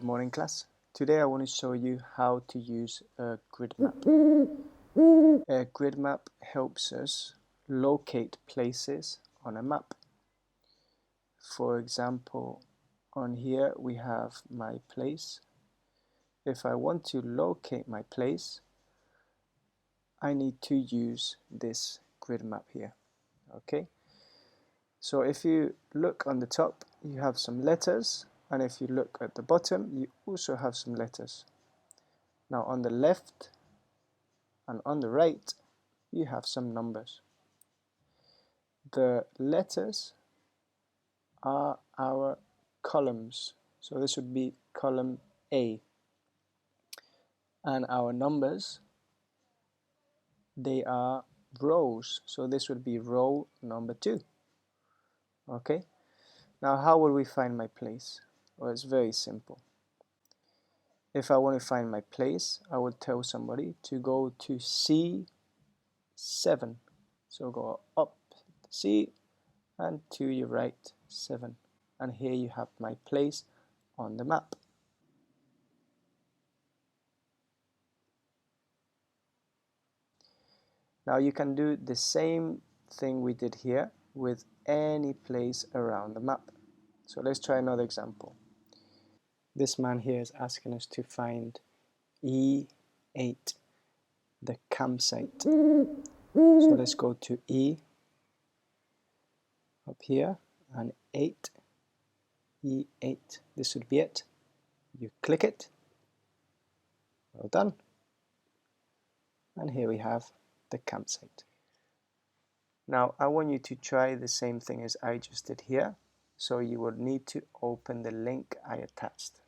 morning, class. Today I want to show you how to use a grid map. A grid map helps us locate places on a map. For example, on here we have my place. If I want to locate my place, I need to use this grid map here. Okay? So if you look on the top, you have some letters, and if you look at the bottom, you also have some letters. Now on the left and on the right, you have some numbers. The letters are our columns, so this would be column A. And our numbers, they are rows, so this would be row number 2. Okay, now how will we find my place? Well, it's very simple. If I want to find my place, I would tell somebody to go to C7. So go up C and to your right 7. And here you have my place on the map. Now you can do the same thing we did here with any place around the map. So let's try another example. This man here is asking us to find E8, the campsite. So let's go to E up here and 8, E8. This would be it. You click it. Well done. And here we have the campsite. Now I want you to try the same thing as I just did here. So you will need to open the link I attached.